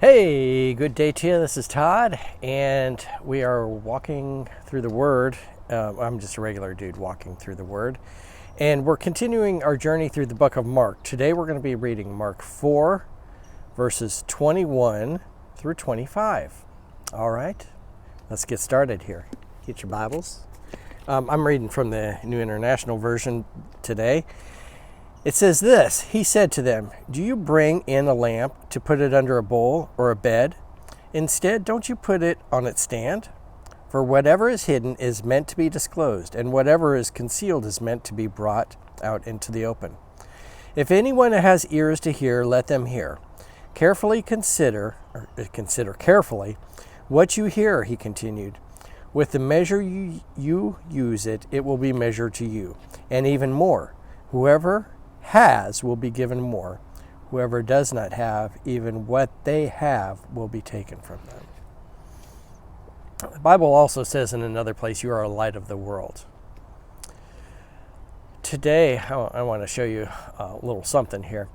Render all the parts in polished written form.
Hey, good day to you. This is Todd, and we are walking through the Word. I'm just a regular dude walking through the Word, and we're continuing our journey through the book of Mark. Today we're going to be reading Mark 4, verses 21 through 25. All right, let's get started here. Get your Bibles. I'm reading from the New International Version today. It says this, he said to them, "Do you bring in a lamp to put it under a bowl or a bed? Instead, don't you put it on its stand? For whatever is hidden is meant to be disclosed, and whatever is concealed is meant to be brought out into the open. If anyone has ears to hear, let them hear. Consider carefully what you hear," he continued. "With the measure you use it, it will be measured to you, and even more. Whoever has will be given more. Whoever does not have, even what they have will be taken from them." The Bible also says in another place, "You are a light of the world." Today, I want to show you a little something here.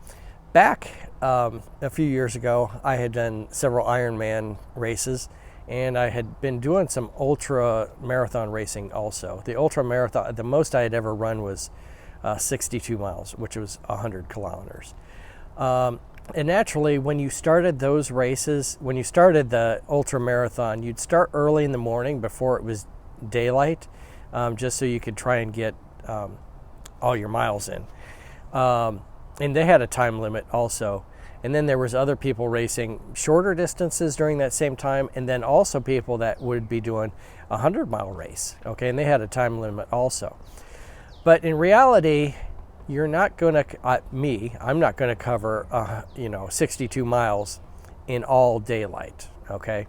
Back a few years ago, I had done several Ironman races, and I had been doing some ultra marathon racing also. The ultra marathon, the most I had ever run was 62 miles, which was 100 kilometers. And naturally, when you started those races, when you started the ultra marathon, you'd start early in the morning before it was daylight, just so you could try and get all your miles in. And they had a time limit also. And then there was other people racing shorter distances during that same time, and then also people that would be doing a 100-mile race, okay? And they had a time limit also. But in reality, you're not going to, I'm not going to cover, 62 miles in all daylight, okay?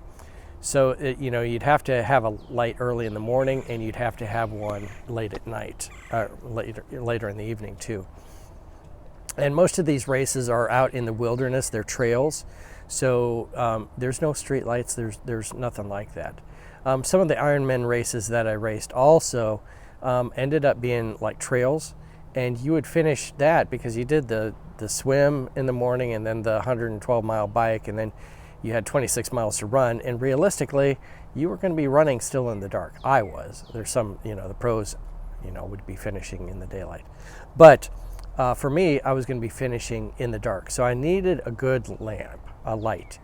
So, you'd have to have a light early in the morning, and you'd have to have one late at night, later in the evening too. And most of these races are out in the wilderness, they're trails, so there's no street lights, there's nothing like that. Some of the Ironman races that I raced also ended up being like trails, and you would finish that because you did the swim in the morning and then the 112-mile bike, and then you had 26 miles to run, and realistically you were going to be running still in the dark. I was. There's some, the pros, would be finishing in the daylight, but for me, I was going to be finishing in the dark, so I needed a good lamp, a light.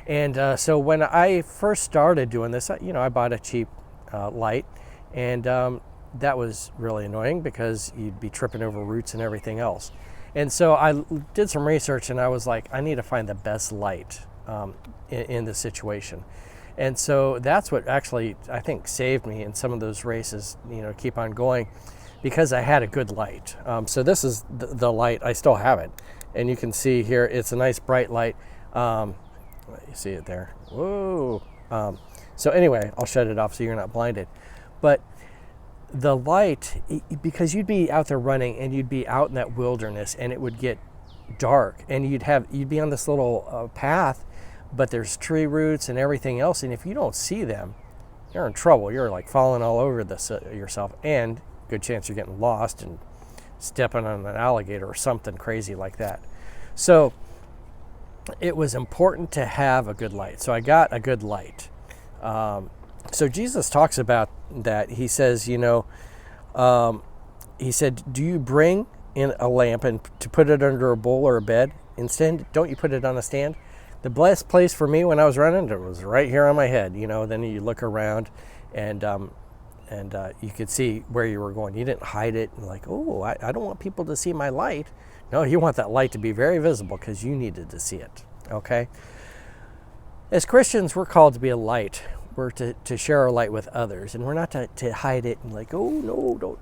And so when I first started doing this, I bought a cheap light, and that was really annoying because you'd be tripping over roots and everything else. And so I did some research, and I was like, I need to find the best light in this situation. And so that's what actually, I think, saved me in some of those races, keep on going, because I had a good light. So this is the light. I still have it. And you can see here, it's a nice bright light. You see it there. Whoa. So anyway, I'll shut it off so you're not blinded. But the light, because you'd be out there running and you'd be out in that wilderness and it would get dark, and you'd be on this little path, but there's tree roots and everything else, and if you don't see them, you're in trouble. You're like falling all over this yourself, and good chance you're getting lost and stepping on an alligator or something crazy like that. So it was important to have a good light. So I got a good light. So Jesus talks about that. He says, he said, "Do you bring in a lamp and to put it under a bowl or a bed? Instead, don't you put it on a stand?" The best place for me when I was running, it was right here on my head. Then you look around, and you could see where you were going. You didn't hide it and like, oh, I don't want people to see my light. No, you want that light to be very visible because you needed to see it, okay? As Christians, we're called to be a light. We're to share our light with others, and we're not to hide it and like, oh, no, don't.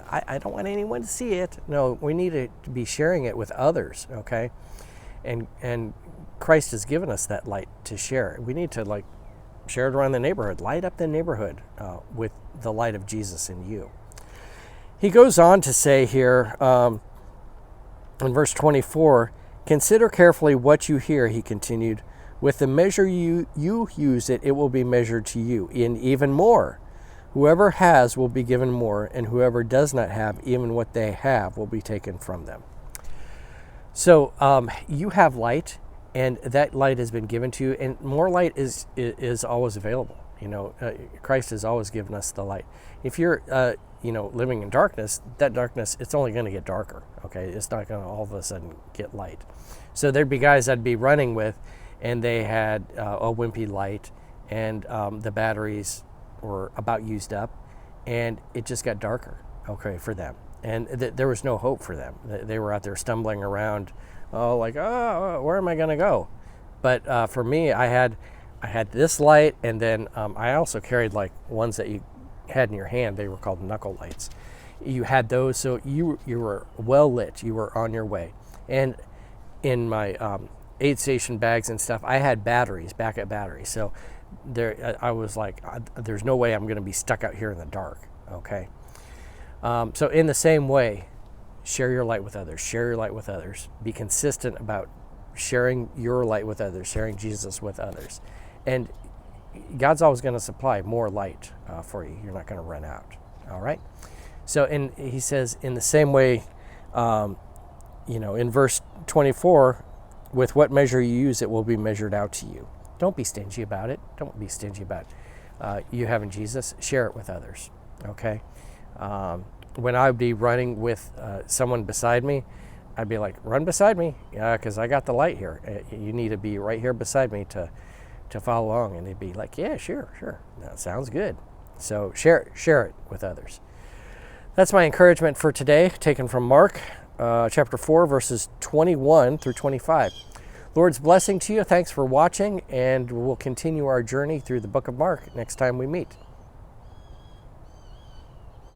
I don't want anyone to see it. No, we need to be sharing it with others, okay? And Christ has given us that light to share. We need to share it around the neighborhood. Light up the neighborhood with the light of Jesus in you. He goes on to say here in verse 24, "Consider carefully what you hear," he continued. "With the measure you use it, it will be measured to you, and even more. Whoever has will be given more, and whoever does not have, even what they have will be taken from them." So you have light, and that light has been given to you, and more light is always available. Christ has always given us the light. If you're living in darkness, that darkness, it's only going to get darker. Okay, it's not going to all of a sudden get light. So there'd be guys I'd be running with, and they had a wimpy light, and the batteries were about used up, and it just got darker. Okay, for them, and there was no hope for them. They were out there stumbling around, where am I going to go? But for me, I had this light, and then I also carried like ones that you had in your hand. They were called knuckle lights. You had those, so you were well lit. You were on your way. And in my aid station bags and stuff, I had batteries, backup batteries. So I was like, there's no way I'm going to be stuck out here in the dark. Okay. So in the same way, share your light with others. Share your light with others. Be consistent about sharing your light with others, sharing Jesus with others. And God's always going to supply more light for you. You're not going to run out. All right? So he says, in the same way, in verse 24, with what measure you use, it will be measured out to you. Don't be stingy about it. Don't be stingy about you having Jesus. Share it with others. Okay? When I'd be running with someone beside me, I'd be like, run beside me, because I got the light here. You need to be right here beside me to follow along. And they'd be like, yeah, sure. That sounds good. So share it with others. That's my encouragement for today, taken from Mark chapter 4, verses 21 through 25. Lord's blessing to you. Thanks for watching, and we'll continue our journey through the book of Mark next time we meet.